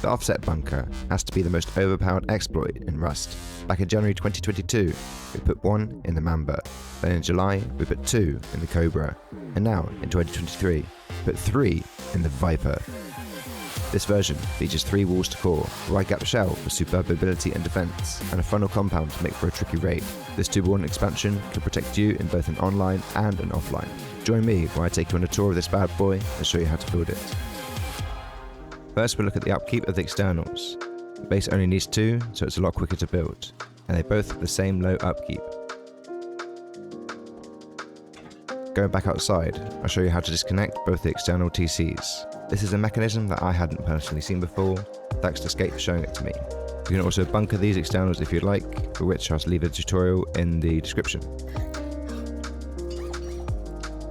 The offset bunker has to be the most overpowered exploit in Rust. Back in January 2022, we put 1 in the Mamba, then in July we put 2 in the Cobra, and now in 2023 we put 3 in the VIPER. This version features 3 walls to core, a wide gap shell for superb ability and defense, and a funnel compound to make for a tricky raid. This 2-1 expansion can protect you in both an online and an offline. Join me while I take you on a tour of this bad boy and show you how to build it. First we'll look at the upkeep of the externals. The base only needs 2, so it's a lot quicker to build, and they both have the same low upkeep. Going back outside, I'll show you how to disconnect both the external TCs. This is a mechanism that I hadn't personally seen before, thanks to Skate for showing it to me. You can also bunker these externals if you'd like, for which I'll leave a tutorial in the description.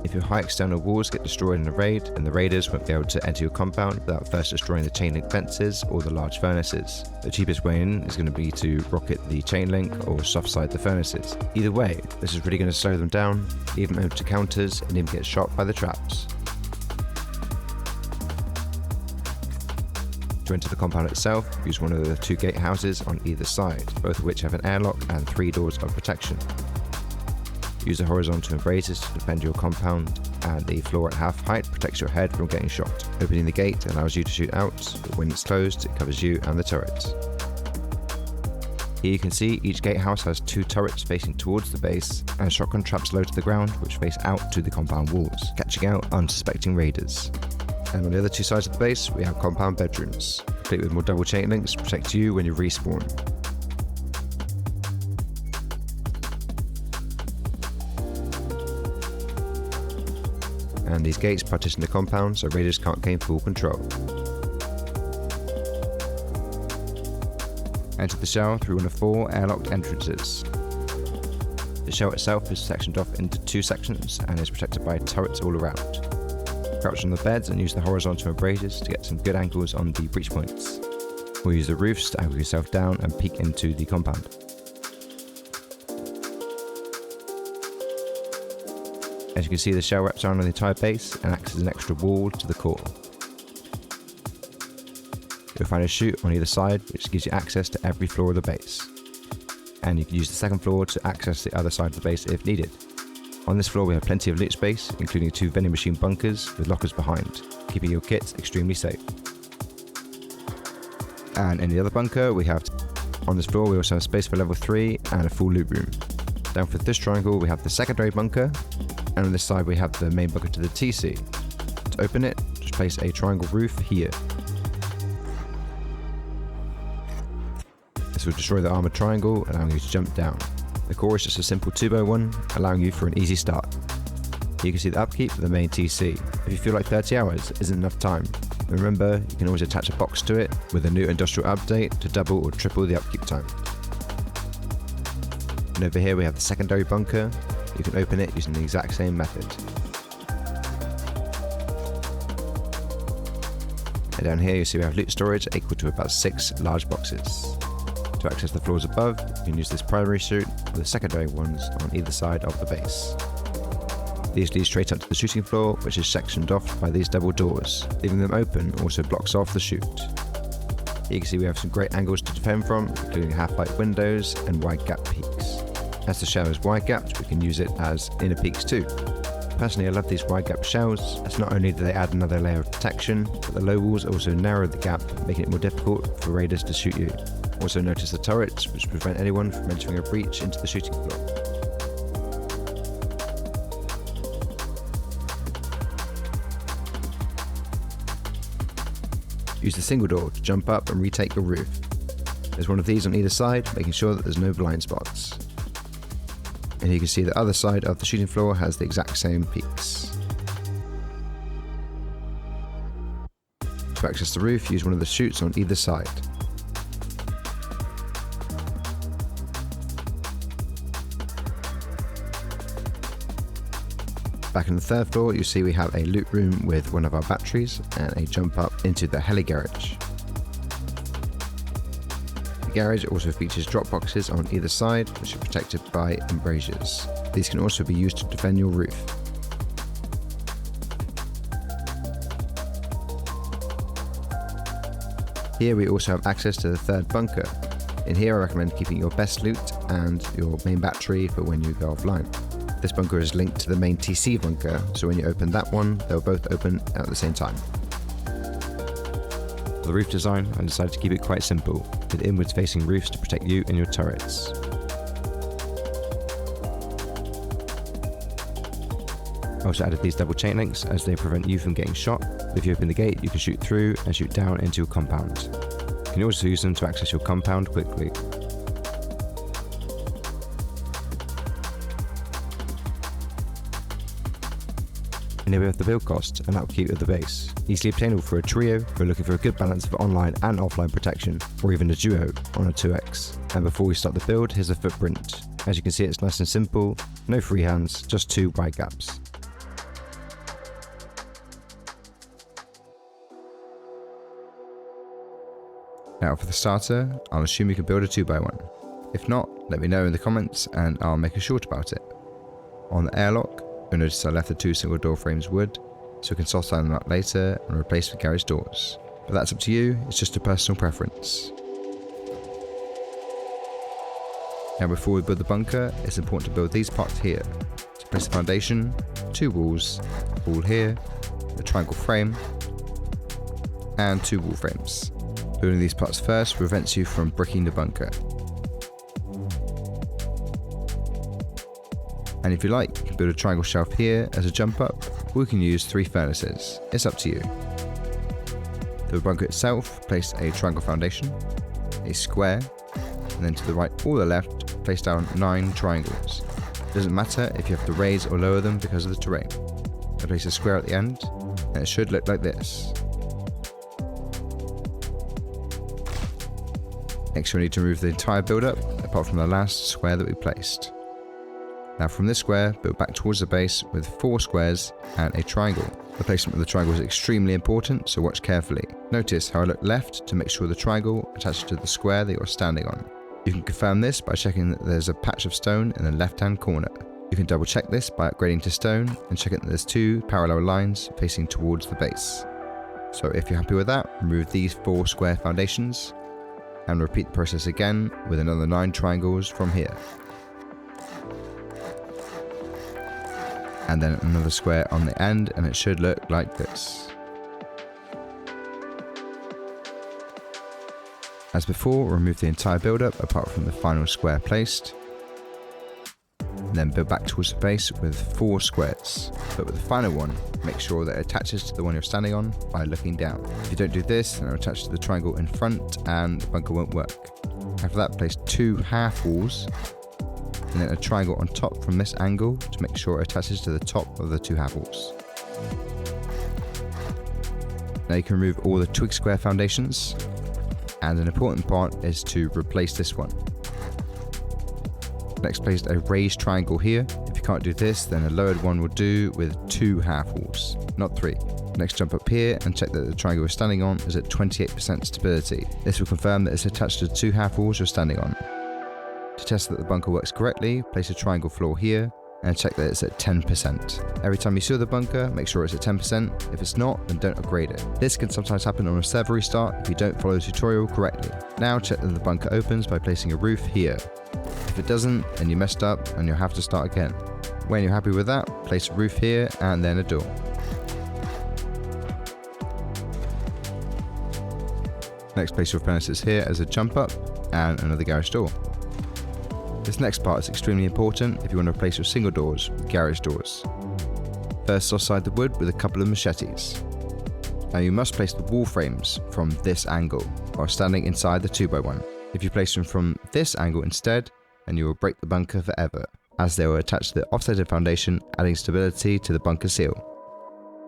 If your high external walls get destroyed in a raid, then the raiders won't be able to enter your compound without first destroying the chain link fences or the large furnaces. The cheapest way in is going to be to rocket the chain link or soft side the furnaces. Either way, this is really going to slow them down, leave them open to counters, and even get shot by the traps. To enter the compound itself, use one of the 2 gatehouses on either side, both of which have an airlock and 3 doors of protection. Use the horizontal embrasures to defend your compound, and the floor at half height protects your head from getting shot. Opening the gate allows you to shoot out, but when it's closed it covers you and the turret. Here you can see each gatehouse has 2 turrets facing towards the base, and shotgun traps low to the ground which face out to the compound walls, catching out unsuspecting raiders. And on the other 2 sides of the base we have compound bedrooms, complete with more double chain links to protect you when you respawn. And these gates partition the compound so raiders can't gain full control. Enter the shell through one of 4 airlocked entrances. The shell itself is sectioned off into 2 sections and is protected by turrets all around. Crouch on the beds and use the horizontal embrasures to get some good angles on the breach points. Or use the roofs to angle yourself down and peek into the compound. As you can see, the shell wraps around on the entire base and acts as an extra wall to the core. You'll find a chute on either side which gives you access to every floor of the base. And you can use the second floor to access the other side of the base if needed. On this floor we have plenty of loot space, including 2 vending machine bunkers with lockers behind, keeping your kit extremely safe. And in the other bunker on this floor we also have space for level 3 and a full loot room. Down for this triangle we have the secondary bunker, and on this side we have the main bunker to the TC. To open it, just place a triangle roof here. This will destroy the armoured triangle, allowing you to jump down. The core is just a simple 2x1, allowing you for an easy start. You can see the upkeep for the main TC. If you feel like 30 hours isn't enough time, remember you can always attach a box to it with a new industrial update to double or triple the upkeep time. And over here we have the secondary bunker. You can open it using the exact same method. And down here you see we have loot storage equal to about 6 large boxes. To access the floors above, you can use this primary chute with the secondary ones on either side of the base. These lead straight up to the shooting floor, which is sectioned off by these double doors. Leaving them open also blocks off the chute. Here you can see we have some great angles to defend from, including half-height windows and wide gap peaks. As the shell is wide gapped, we can use it as inner peaks too. Personally, I love these wide gap shells, as not only do they add another layer of protection, but the low walls also narrow the gap, making it more difficult for raiders to shoot you. Also notice the turrets, which prevent anyone from entering a breach into the shooting floor. Use the single door to jump up and retake your roof. There's one of these on either side, making sure that there's no blind spots. And you can see the other side of the shooting floor has the exact same peaks. To access the roof, use one of the chutes on either side. Back on the 3rd floor, you see we have a loot room with one of our batteries and a jump up into the heli garage. The garage also features drop boxes on either side, which are protected by embrasures. These can also be used to defend your roof. Here we also have access to the third bunker. In here I recommend keeping your best loot and your main battery for when you go offline. This bunker is linked to the main TC bunker, so when you open that one, they'll both open at the same time. For the roof design, I decided to keep it quite simple, with inwards facing roofs to protect you and your turrets. I also added these double chain links as they prevent you from getting shot. If you open the gate, you can shoot through and shoot down into your compound. You can also use them to access your compound quickly. And here we have the build cost and upkeep of the base. Easily obtainable for a trio who are looking for a good balance of online and offline protection, or even a duo on a 2x. And before we start the build, here's a footprint. As you can see, it's nice and simple, no freehands, just 2 wide gaps. Now for the starter, I'll assume you can build a 2x1. If not, let me know in the comments and I'll make a short about it. On the airlock, you'll notice I left the 2 single door frames wood, so we can soft iron them out later and replace with garage doors. But that's up to you, it's just a personal preference. Now before we build the bunker, it's important to build these parts here. To place the foundation, 2 walls, a wall here, a triangle frame, and 2 wall frames. Building these parts first prevents you from bricking the bunker. And if you like, you can build a triangle shelf here as a jump up, or we can use 3 furnaces. It's up to you. The bunker itself, place a triangle foundation, a square, and then to the right or the left, place down 9 triangles. It doesn't matter if you have to raise or lower them because of the terrain. I place a square at the end, and it should look like this. Next you'll need to remove the entire build-up, apart from the last square that we placed. Now from this square, build back towards the base with 4 squares and a triangle. The placement of the triangle is extremely important, so watch carefully. Notice how I look left to make sure the triangle attaches to the square that you're standing on. You can confirm this by checking that there's a patch of stone in the left-hand corner. You can double check this by upgrading to stone and checking that there's 2 parallel lines facing towards the base. So if you're happy with that, remove these 4 square foundations, and repeat the process again with another 9 triangles from here. And then another square on the end, and it should look like this. As before, remove the entire build-up apart from the final square placed. And then build back towards the base with 4 squares. But with the final one, make sure that it attaches to the one you're standing on by looking down. If you don't do this, then it'll attach to the triangle in front and the bunker won't work. After that, place 2 half walls and then a triangle on top from this angle to make sure it attaches to the top of the 2 half walls. Now you can remove all the twig square foundations, and an important part is to replace this one. Next, place a raised triangle here. If you can't do this, then a lowered one will do with 2 half walls, not 3. Next, jump up here and check that the triangle you're standing on is at 28% stability. This will confirm that it's attached to the 2 half walls you're standing on. To test that the bunker works correctly, place a triangle floor here and check that it's at 10%. Every time you seal the bunker, make sure it's at 10%. If it's not, then don't upgrade it. This can sometimes happen on a server restart if you don't follow the tutorial correctly. Now check that the bunker opens by placing a roof here. If it doesn't, then you messed up and you'll have to start again. When you're happy with that, place a roof here and then a door. Next, place your furnaces here as a jump up and another garage door. This next part is extremely important if you want to replace your single doors with garage doors. First, offside the wood with a couple of machetes. Now you must place the wall frames from this angle while standing inside the 2x1. If you place them from this angle instead, then you will break the bunker forever, as they will attach to the offsetted foundation, adding stability to the bunker seal.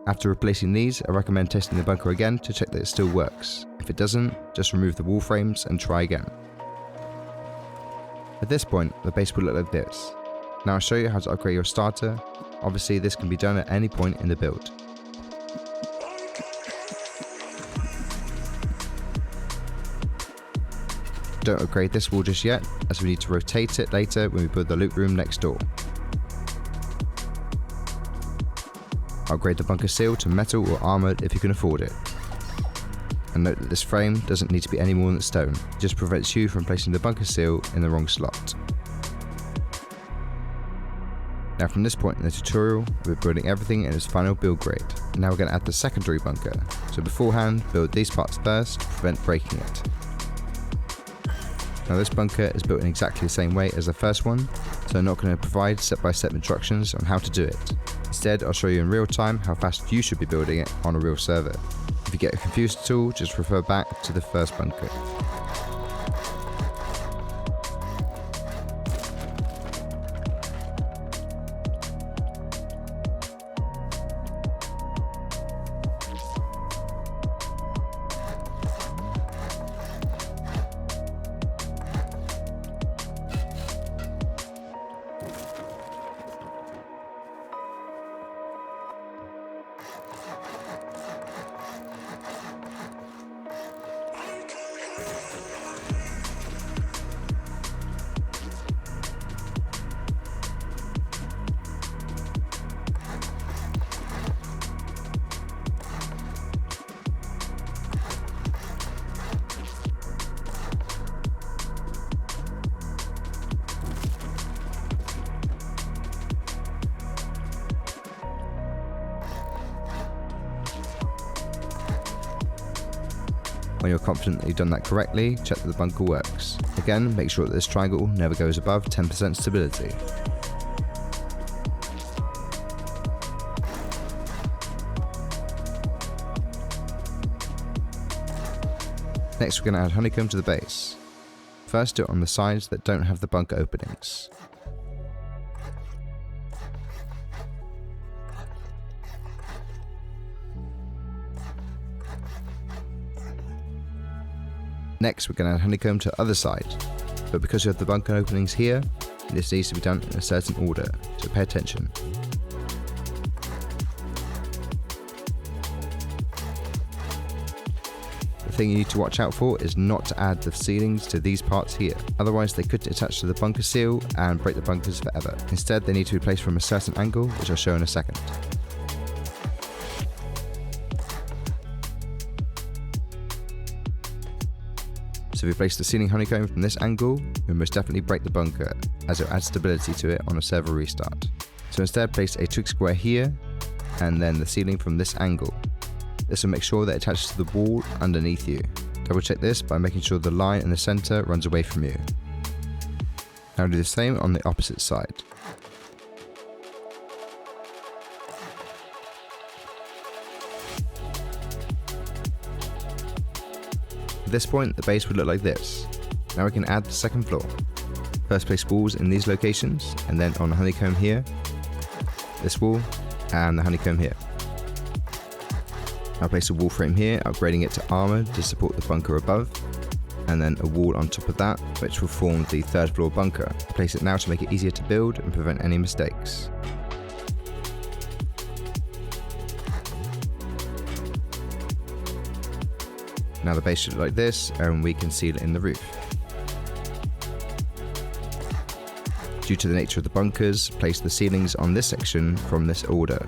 After replacing these, I recommend testing the bunker again to check that it still works. If it doesn't, just remove the wall frames and try again. At this point, the base will look like this. Now I'll show you how to upgrade your starter. Obviously this can be done at any point in the build. Don't upgrade this wall just yet, as we need to rotate it later when we build the loot room next door. Upgrade the bunker seal to metal or armoured if you can afford it. And note that this frame doesn't need to be any more than stone, it just prevents you from placing the bunker seal in the wrong slot. Now from this point in the tutorial, we're building everything in its final build grade. And now we're going to add the secondary bunker, so beforehand build these parts first to prevent breaking it. Now this bunker is built in exactly the same way as the first one, so I'm not going to provide step-by-step instructions on how to do it. Instead, I'll show you in real time how fast you should be building it on a real server. If you get confused at all, just refer back to the first bunker. When you're confident that you've done that correctly, check that the bunker works. Again, make sure that this triangle never goes above 10% stability. Next, we're going to add honeycomb to the base. First, do it on the sides that don't have the bunker openings. Next, we're going to add honeycomb to the other side, but because we have the bunker openings here, this needs to be done in a certain order, so pay attention. The thing you need to watch out for is not to add the ceilings to these parts here, otherwise they could attach to the bunker seal and break the bunkers forever. Instead, they need to be placed from a certain angle, which I'll show in a second. So if we place the ceiling honeycomb from this angle, we'll most definitely break the bunker, as it will add stability to it on a server restart. So instead, place a twig square here, and then the ceiling from this angle. This will make sure that it attaches to the wall underneath you. Double check this by making sure the line in the center runs away from you. Now do the same on the opposite side. At this point, the base would look like this. Now we can add the second floor. First, place walls in these locations, and then on the honeycomb here, this wall, and the honeycomb here. Now place a wall frame here, upgrading it to armor to support the bunker above, and then a wall on top of that, which will form the third floor bunker. Place it now to make it easier to build and prevent any mistakes. Now the base should look like this, and we can seal it in the roof. Due to the nature of the bunkers, place the ceilings on this section from this order.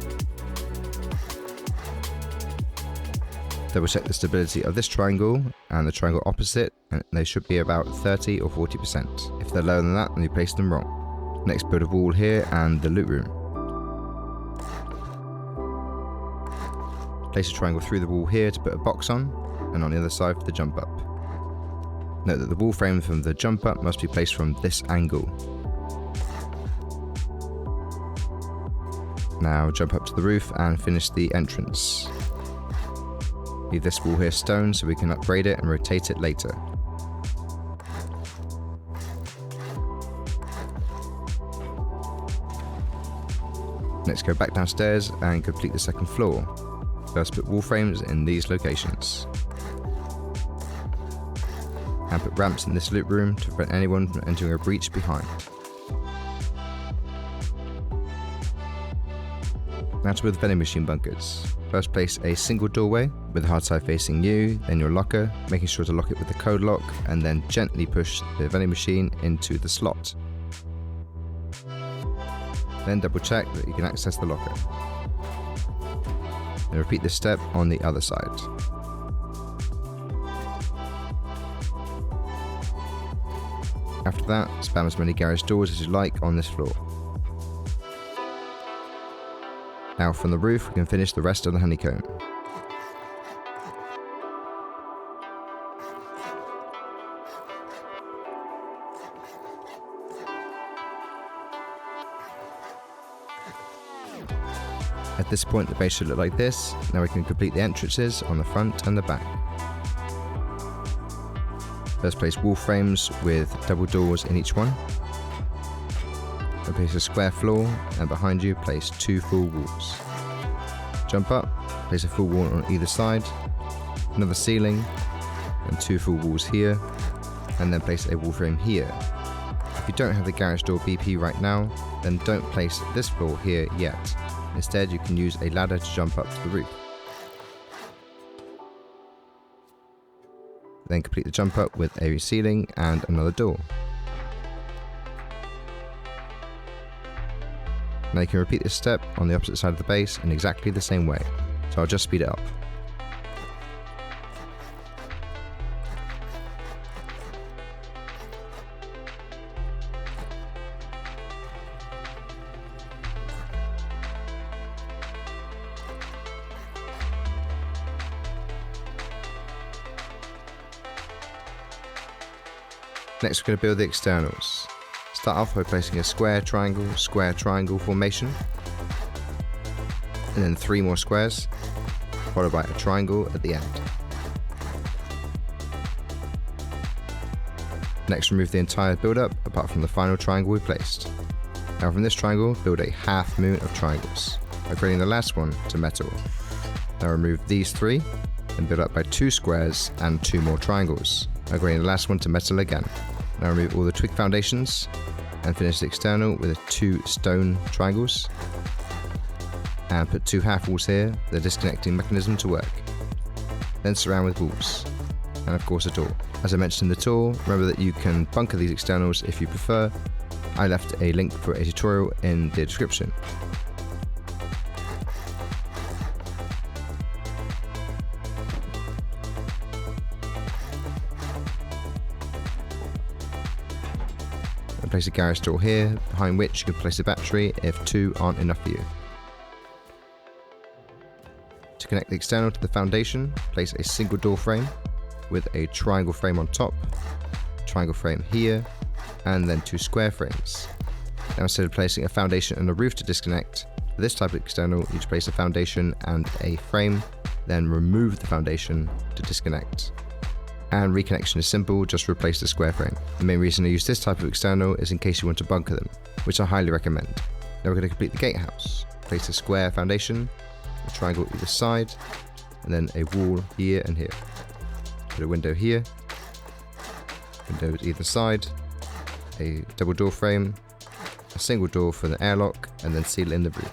Double check the stability of this triangle and the triangle opposite, and they should be about 30 or 40%. If they're lower than that, then you place them wrong. Next, build a wall here and the loot room. Place a triangle through the wall here to put a box on, and on the other side for the jump up. Note that the wall frame from the jump up must be placed from this angle. Now jump up to the roof and finish the entrance. Leave this wall here stone so we can upgrade it and rotate it later. Next, go back downstairs and complete the second floor. First, put wall frames in these locations. And put ramps in this loot room to prevent anyone from entering a breach behind. Now to build vending machine bunkers. First, place a single doorway with the hard side facing you, then your locker, making sure to lock it with the code lock, and then gently push the vending machine into the slot. Then double check that you can access the locker. And repeat this step on the other side. After that, spam as many garage doors as you like on this floor. Now from the roof, we can finish the rest of the honeycomb. At this point, the base should look like this. Now we can complete the entrances on the front and the back. First, place wall frames with double doors in each one. Then place a square floor, and behind you place 2 full walls. Jump up, place a full wall on either side, another ceiling, and 2 full walls here, and then place a wall frame here. If you don't have the garage door BP right now, then don't place this floor here yet. Instead, you can use a ladder to jump up to the roof. Then complete the jump up with a ceiling and another door. Now you can repeat this step on the opposite side of the base in exactly the same way, so I'll just speed it up. Next, we're going to build the externals. Start off by placing a square triangle formation, and then 3 more squares, followed by a triangle at the end. Next, remove the entire build-up apart from the final triangle we placed. Now from this triangle, build a half moon of triangles, upgrading the last one to metal. Now remove these 3, and build up by 2 squares and 2 more triangles, upgrading the last one to metal again. Now remove all the twig foundations, and finish the external with 2 stone triangles, and put 2 half walls here for the disconnecting mechanism to work. Then surround with walls, and of course a door. As I mentioned in the tool, remember that you can bunker these externals if you prefer. I left a link for a tutorial in the description. And place a garage door here, behind which you can place a battery if 2 aren't enough for you. To connect the external to the foundation, place a single door frame with a triangle frame on top, triangle frame here, and then 2 square frames. Now instead of placing a foundation and a roof to disconnect, for this type of external you just place a foundation and a frame, then remove the foundation to disconnect. And reconnection is simple, just replace the square frame. The main reason I use this type of external is in case you want to bunker them, which I highly recommend. Now we're going to complete the gatehouse. Place a square foundation, a triangle either side, and then a wall here and here. Put a window here, windows either side, a double door frame, a single door for the airlock, and then seal in the roof.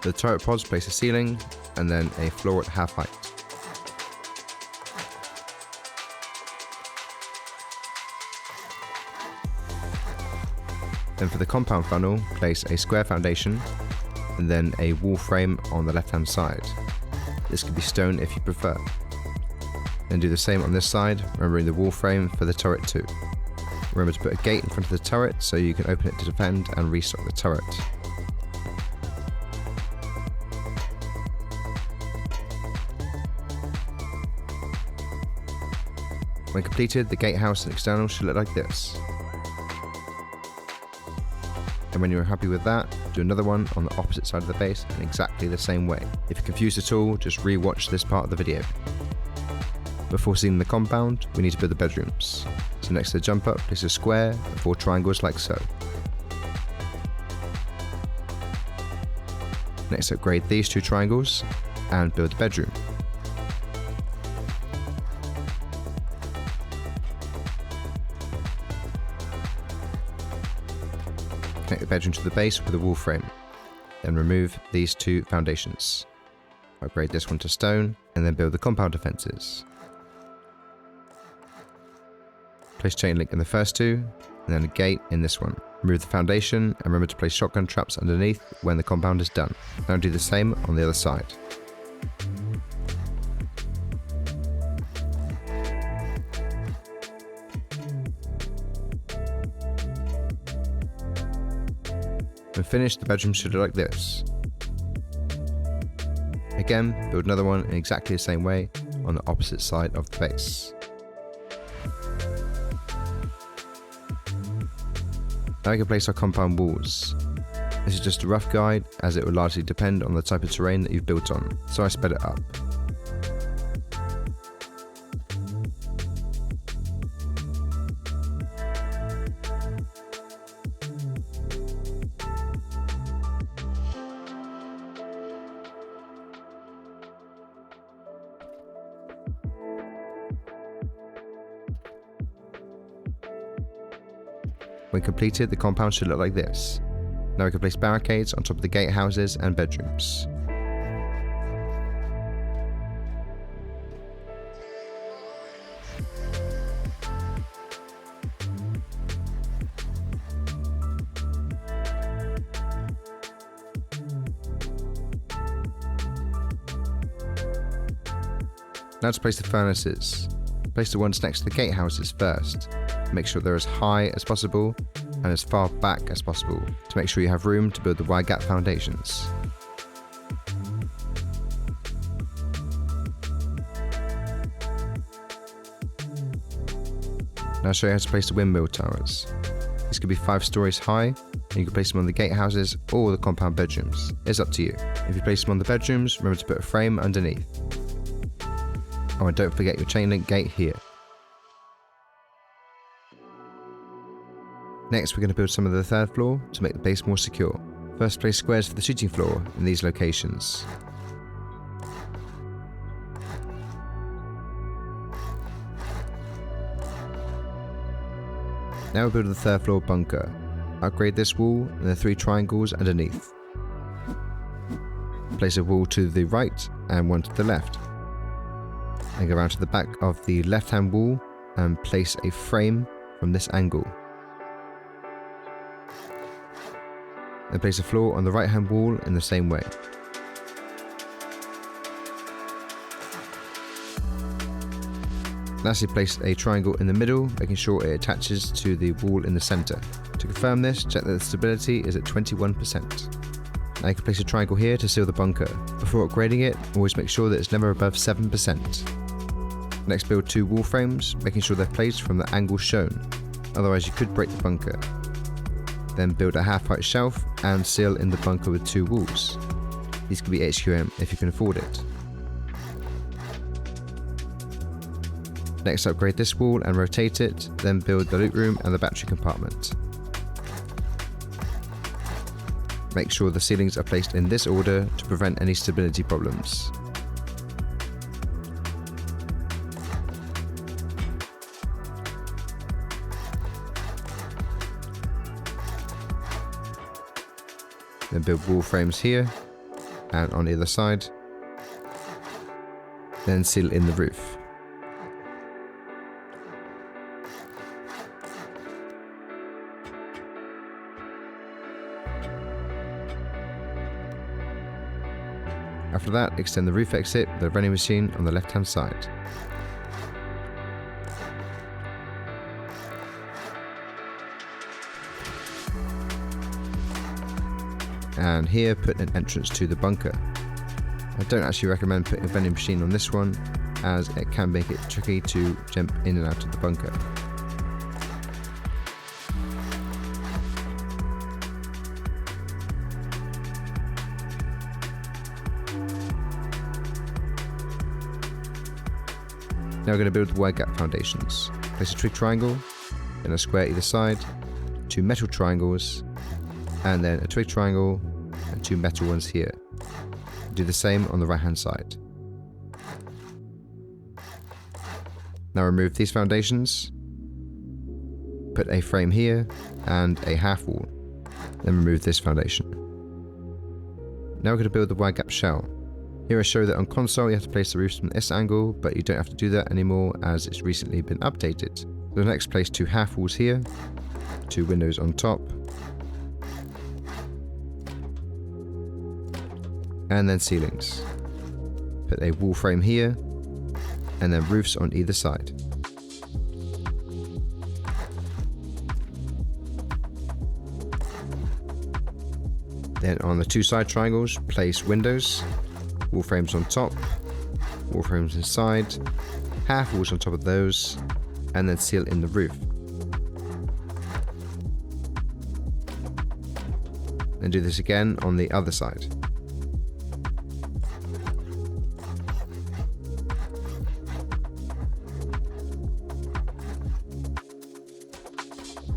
For the turret pods, place a ceiling, and then a floor at half height. Then for the compound funnel, place a square foundation, and then a wall frame on the left hand side. This could be stone if you prefer. Then do the same on this side, remembering the wall frame for the turret too. Remember to put a gate in front of the turret so you can open it to defend and restock the turret. When completed, the gatehouse and external should look like this. And when you're happy with that, do another one on the opposite side of the base in exactly the same way. If you're confused at all, just re-watch this part of the video. Before seeing the compound, we need to build the bedrooms. So next to the jump up, place a square and 4 triangles like so. Next, upgrade these 2 triangles and build the bedroom. Connect the bedroom to the base with a wall frame. Then remove these 2 foundations. Upgrade this one to stone, and then build the compound defences. Place chain link in the first 2, and then a gate in this one. Remove the foundation and remember to place shotgun traps underneath when the compound is done. Now do the same on the other side. When finished, the bedroom should look like this. Again, build another one in exactly the same way on the opposite side of the base. Now we can place our compound walls. This is just a rough guide as it will largely depend on the type of terrain that you've built on, so I sped it up. When completed, the compound should look like this. Now we can place barricades on top of the gatehouses and bedrooms. Now to place the furnaces. Place the ones next to the gatehouses first. Make sure they're as high as possible and as far back as possible to make sure you have room to build the wide gap foundations. Now I'll show you how to place the windmill towers. These could be 5 stories high, and you can place them on the gatehouses or the compound bedrooms. It's up to you. If you place them on the bedrooms, remember to put a frame underneath. Oh, and don't forget your chain link gate here. Next, we're going to build some of the 3rd floor to make the base more secure. First, place squares for the shooting floor in these locations. Now we'll build the 3rd floor bunker. Upgrade this wall and the 3 triangles underneath. Place a wall to the right and one to the left. And go around to the back of the left hand wall and place a frame from this angle. Then place a floor on the right hand wall in the same way. Lastly, place a triangle in the middle, making sure it attaches to the wall in the centre. To confirm this, check that the stability is at 21%. Now you can place a triangle here to seal the bunker. Before upgrading it, always make sure that it's never above 7%. Next, build 2 wall frames, making sure they're placed from the angle shown, otherwise you could break the bunker. Then build a half-height shelf and seal in the bunker with 2 walls. These can be HQM if you can afford it. Next, upgrade this wall and rotate it, then build the loot room and the battery compartment. Make sure the ceilings are placed in this order to prevent any stability problems. Then build wall frames here and on either side. Then seal in the roof. After that, extend the roof exit with a vending machine on the left hand side. And here, put an entrance to the bunker. I don't actually recommend putting a vending machine on this one, as it can make it tricky to jump in and out of the bunker. Now we're going to build the wide gap foundations. Place a twig triangle, then a square either side, 2 metal triangles, and then a twig triangle and 2 metal ones here. Do the same on the right hand side. Now remove these foundations, put a frame here and a half wall, then remove this foundation. Now we're going to build the wide gap shell. Here I show that on console you have to place the roofs from this angle, but you don't have to do that anymore as it's recently been updated. So next, place 2 half walls here, 2 windows on top, and then ceilings. Put a wall frame here, and then roofs on either side. Then on the two side triangles, place windows, wall frames on top, wall frames inside, half walls on top of those, and then seal in the roof. And do this again on the other side.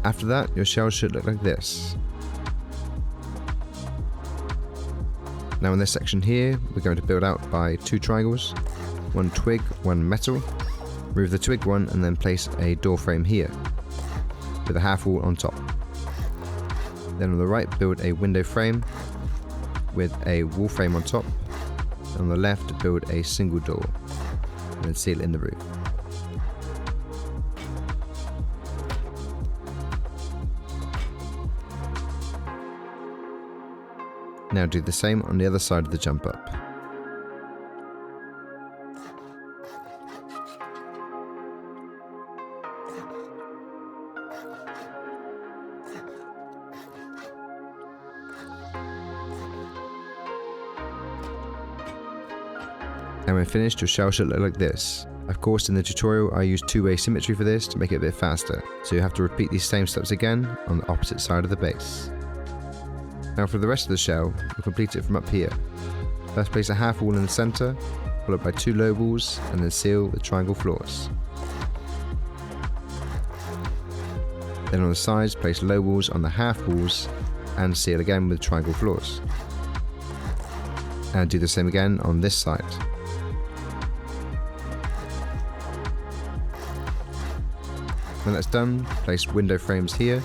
After that, your shell should look like this. Now in this section here, we're going to build out by two triangles, one twig, one metal. Remove the twig one and then place a door frame here, with a half wall on top. Then on the right, build a window frame with a wall frame on top. And on the left, build a single door, and then seal in the roof. Now do the same on the other side of the jump up. And when finished, your shell should look like this. Of course, in the tutorial I used two-way symmetry for this to make it a bit faster, so you have to repeat these same steps again on the opposite side of the base. Now for the rest of the shell, we'll complete it from up here. First place a half wall in the centre, followed by two low walls, and then seal the triangle floors. Then on the sides, place low walls on the half walls, and seal again with triangle floors. And do the same again on this side. When that's done, place window frames here,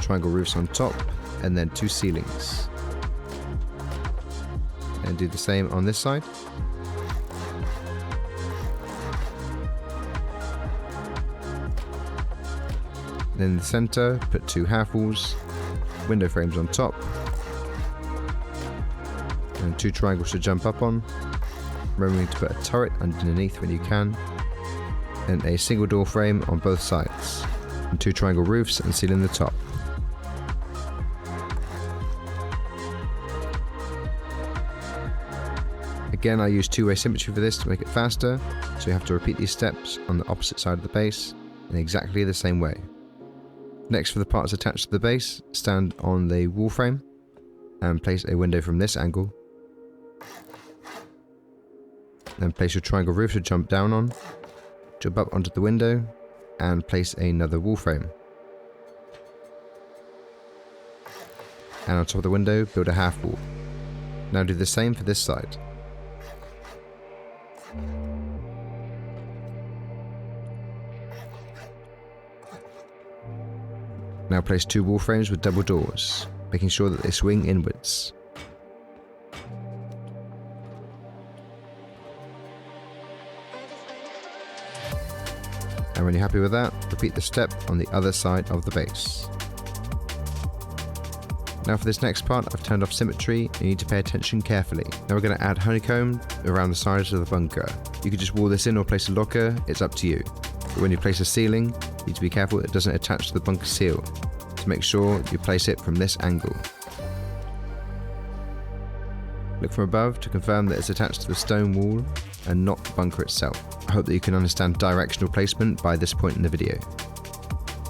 triangle roofs on top, and then two ceilings. And do the same on this side. Then in the center, put two half walls, window frames on top, and two triangles to jump up on. Remembering to put a turret underneath when you can, and a single door frame on both sides, and two triangle roofs and seal in the top. Again, I use two-way symmetry for this to make it faster, so you have to repeat these steps on the opposite side of the base in exactly the same way. Next, for the parts attached to the base, stand on the wall frame and place a window from this angle. Then place your triangle roof to jump down on, jump up onto the window, and place another wall frame. And on top of the window, build a half wall. Now do the same for this side. Now place two wall frames with double doors, making sure that they swing inwards. And when you're happy with that, repeat the step on the other side of the base. Now for this next part, I've turned off symmetry and you need to pay attention carefully. Now we're going to add honeycomb around the sides of the bunker. You can just wall this in or place a locker, it's up to you. But when you place a ceiling, you need to be careful it doesn't attach to the bunker seal. So make sure you place it from this angle. Look from above to confirm that it's attached to the stone wall and not the bunker itself. I hope that you can understand directional placement by this point in the video.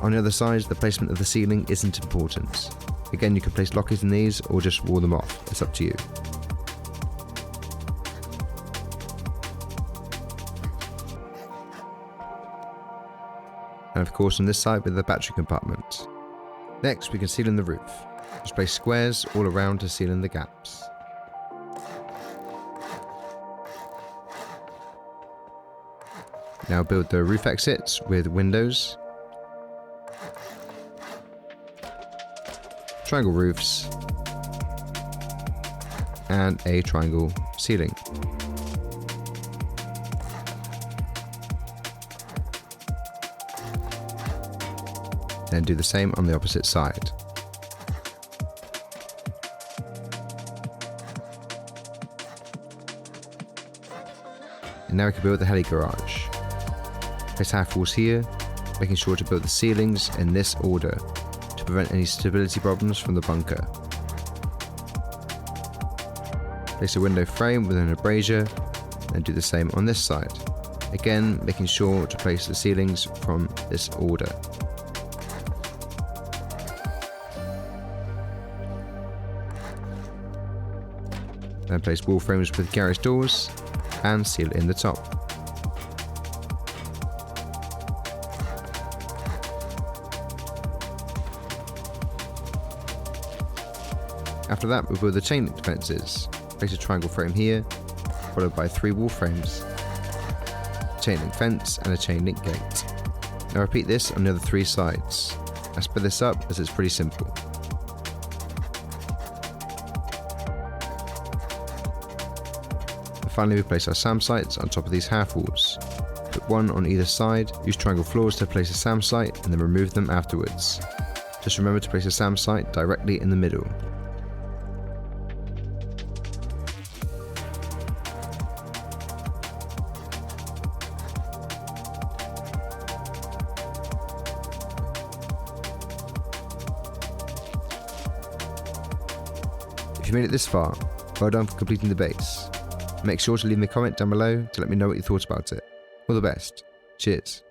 On the other side, the placement of the ceiling isn't important. Again, you can place lockers in these or just wall them off, it's up to you. And of course on this side with the battery compartment. Next we can seal in the roof. Just place squares all around to seal in the gaps. Now build the roof exits with windows, triangle roofs, and a triangle ceiling. Then do the same on the opposite side. and now we can build the heli garage. Place half walls here, making sure to build the ceilings in this order to prevent any stability problems from the bunker. Place a window frame with an abrasure and do the same on this side. Again, making sure to place the ceilings from this order. Then place wall frames with garage doors and seal in the top. After that, we'll build the chain link fences. Place a triangle frame here, followed by 3 wall frames, chain link fence and a chain link gate. Now repeat this on the other 3 sides. I split this up as it's pretty simple. And finally we place our SAM sites on top of these half walls. Put one on either side, use triangle floors to place a SAM site and then remove them afterwards. Just remember to place a SAM site directly in the middle. If you made it this far, well done for completing the base. Make sure to leave me a comment down below to let me know what you thought about it. All the best. Cheers.